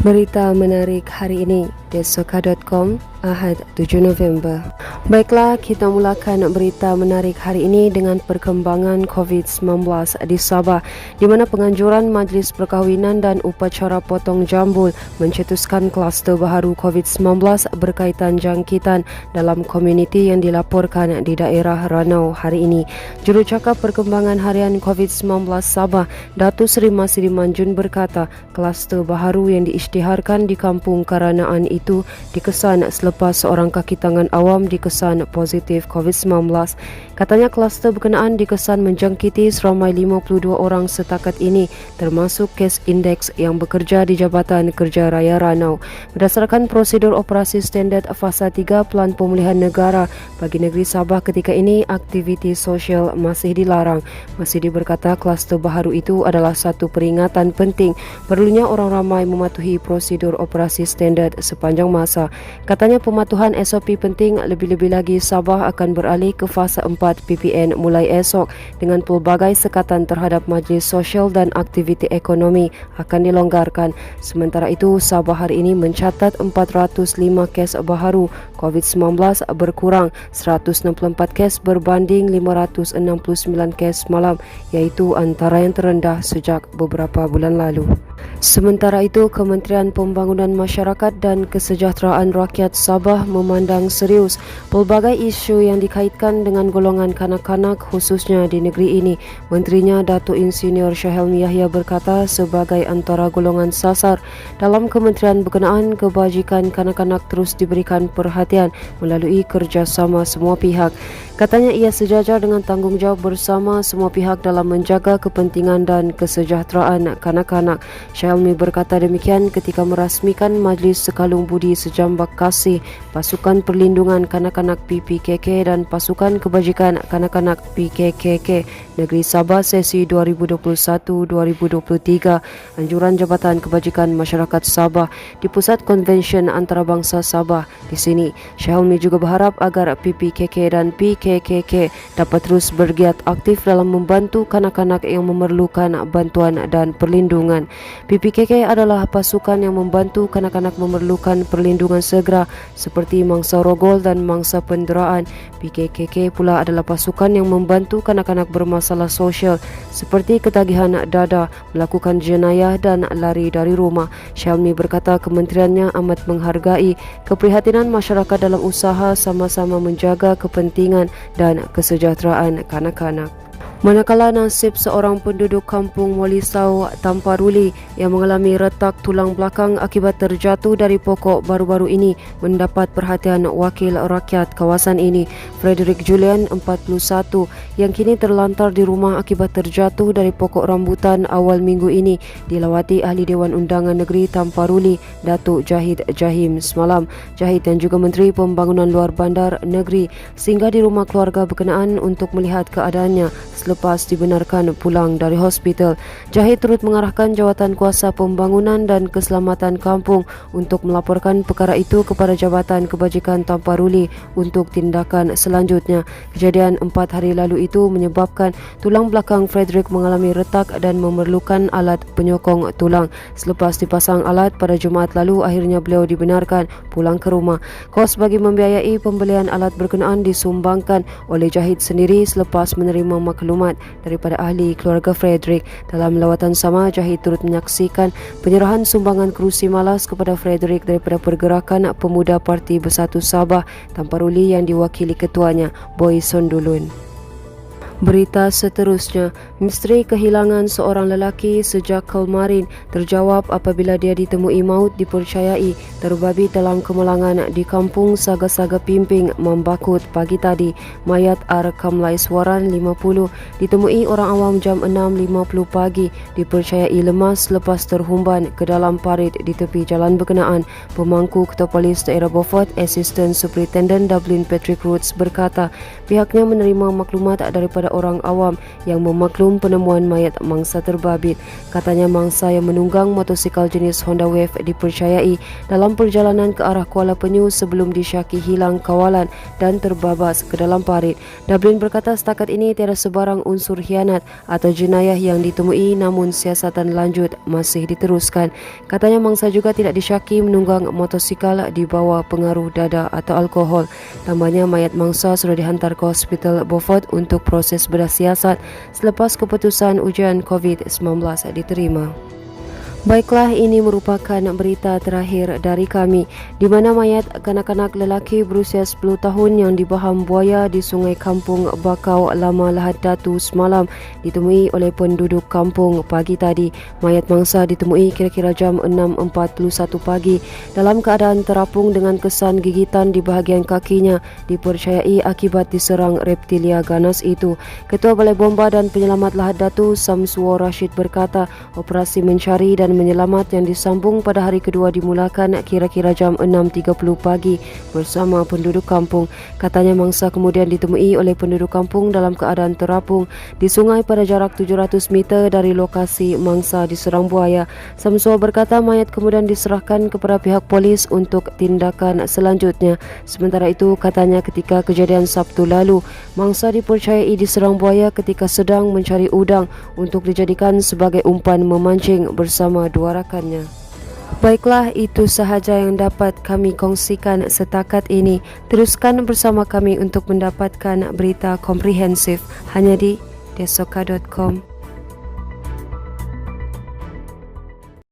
Berita menarik hari ini, Desoka.com, Ahad 7 November. Baiklah, kita mulakan berita menarik hari ini dengan perkembangan COVID-19 di Sabah, di mana penganjuran Majlis Perkahwinan dan Upacara Potong Jambul mencetuskan kluster baharu COVID-19 berkaitan jangkitan dalam komuniti yang dilaporkan di daerah Ranau hari ini. Jurucakap Perkembangan Harian COVID-19 Sabah, Datuk Seri Masidi Manjun berkata, kluster baharu yang diisytiharkan di Kampung Karanaan itu dikesan selepas seorang kaki tangan awam dikesan positif COVID-19. Katanya kluster berkenaan dikesan menjangkiti seramai 52 orang setakat ini, termasuk kes indeks yang bekerja di Jabatan Kerja Raya Ranau. Berdasarkan prosedur operasi standard fasa 3 Pelan Pemulihan Negara bagi negeri Sabah ketika ini, aktiviti sosial masih dilarang. Masidi berkata kluster baharu itu adalah satu peringatan penting perlunya orang ramai mematuhi prosedur operasi standard sepanjang masa. Katanya pematuhan SOP penting, lebih-lebih lagi Sabah akan beralih ke fasa 4 PPN mulai esok dengan pelbagai sekatan terhadap majlis sosial dan aktiviti ekonomi akan dilonggarkan. Sementara itu, Sabah hari ini mencatat 405 kes baharu COVID-19 berkurang 164 kes berbanding 569 kes malam, iaitu antara yang terendah sejak beberapa bulan lalu. Sementara itu, Kementerian Pembangunan Masyarakat dan Kesejahteraan Rakyat Sabah memandang serius pelbagai isu yang dikaitkan dengan golongan kanak-kanak khususnya di negeri ini. Menterinya Datuk Insinyur Syahelmi Yahya berkata sebagai antara golongan sasar dalam kementerian berkenaan, kebajikan kanak-kanak terus diberikan perhatian melalui kerjasama semua pihak. Katanya ia sejajar dengan tanggungjawab bersama semua pihak dalam menjaga kepentingan dan kesejahteraan kanak-kanak. Syahelmi berkata demikian ketika merasmikan Majlis Sekalung Budi Sejambak Kasih, Pasukan Perlindungan Kanak-kanak PPKK dan Pasukan Kebajikan Kanak-kanak PKKK Negeri Sabah sesi 2021-2023, Anjuran Jabatan Kebajikan Masyarakat Sabah di Pusat Konvensyen Antarabangsa Sabah. Di sini, Syahelmi juga berharap agar PPKK dan PKKK dapat terus bergiat aktif dalam membantu kanak-kanak yang memerlukan bantuan dan perlindungan. PPKK adalah pasukan yang membantu kanak-kanak memerlukan perlindungan segera seperti mangsa rogol dan mangsa penderaan. PKKK pula adalah pasukan yang membantu kanak-kanak bermasalah sosial seperti ketagihan dada, melakukan jenayah dan lari dari rumah. Syahelmi berkata kementeriannya amat menghargai keprihatinan masyarakat dalam usaha sama-sama menjaga kepentingan dan kesejahteraan kanak-kanak. Manakala nasib seorang penduduk kampung Walisau, Tamparuli yang mengalami retak tulang belakang akibat terjatuh dari pokok baru-baru ini mendapat perhatian wakil rakyat kawasan ini, Frederick Julian, 41, yang kini terlantar di rumah akibat terjatuh dari pokok rambutan awal minggu ini, dilawati Ahli Dewan Undangan Negeri Tamparuli, Datuk Jahid Jahim semalam. Jahid dan juga Menteri Pembangunan Luar Bandar Negeri singgah di rumah keluarga berkenaan untuk melihat keadaannya selepas dibenarkan pulang dari hospital. Jahid turut mengarahkan Jawatan Kuasa Pembangunan dan Keselamatan Kampung untuk melaporkan perkara itu kepada Jabatan Kebajikan Tamparuli untuk tindakan selanjutnya. Kejadian 4 hari lalu itu menyebabkan tulang belakang Frederick mengalami retak dan memerlukan alat penyokong tulang. Selepas dipasang alat pada Jumaat lalu, akhirnya beliau dibenarkan pulang ke rumah. Kos bagi membiayai pembelian alat berkenaan disumbangkan oleh Jahid sendiri selepas menerima maklumat daripada ahli keluarga Frederick. Dalam lawatan sama, Jahid turut menyaksikan penyerahan sumbangan kerusi malas kepada Frederick daripada Pergerakan Pemuda Parti Bersatu Sabah Tamparuli yang diwakili ketuanya, Boy Sondulun. Berita seterusnya, misteri kehilangan seorang lelaki sejak kemarin terjawab apabila dia ditemui maut dipercayai terbabi dalam kemalangan di Kampung Saga-Saga Pimping, Mambakut pagi tadi. Mayat R. Kamlaiswaran, 50, ditemui orang awam jam 6.50 pagi, dipercayai lemas lepas terhumban ke dalam parit di tepi jalan berkenaan. Pemangku Ketua Polis Daerah Beaufort, Assistant Superintendent Dublin Patrick Roots berkata pihaknya menerima maklumat daripada kepada orang awam yang memaklum penemuan mayat mangsa terbabit. Katanya mangsa yang menunggang motosikal jenis Honda Wave dipercayai dalam perjalanan ke arah Kuala Penyu sebelum disyaki hilang kawalan dan terbabas ke dalam parit. Dublin berkata setakat ini tiada sebarang unsur khianat atau jenayah yang ditemui, namun siasatan lanjut masih diteruskan. Katanya mangsa juga tidak disyaki menunggang motosikal di bawah pengaruh dada atau alkohol. Tambahnya mayat mangsa sudah dihantar ke Hospital Beaufort untuk proses bedah siasat selepas keputusan ujian COVID-19 diterima. Baiklah, ini merupakan berita terakhir dari kami di mana mayat kanak-kanak lelaki berusia 10 tahun yang dibaham buaya di Sungai Kampung Bakau Lama Lahad Datu semalam ditemui oleh penduduk kampung pagi tadi. Mayat mangsa ditemui kira-kira jam 6.41 pagi dalam keadaan terapung dengan kesan gigitan di bahagian kakinya, dipercayai akibat diserang reptilia ganas itu. Ketua Balai Bomba dan Penyelamat Lahad Datu Samsuo Rashid berkata operasi mencari dan menyelamat yang disambung pada hari kedua dimulakan kira-kira jam 6.30 pagi bersama penduduk kampung. Katanya mangsa kemudian ditemui oleh penduduk kampung dalam keadaan terapung di sungai pada jarak 700 meter dari lokasi mangsa diserang buaya. Samsuo berkata mayat kemudian diserahkan kepada pihak polis untuk tindakan selanjutnya. Sementara itu, katanya ketika kejadian Sabtu lalu, mangsa dipercayai diserang buaya ketika sedang mencari udang untuk dijadikan sebagai umpan memancing bersama dua rakannya. Baiklah, itu sahaja yang dapat kami kongsikan setakat ini. Teruskan bersama kami untuk mendapatkan berita komprehensif hanya di desoka.com.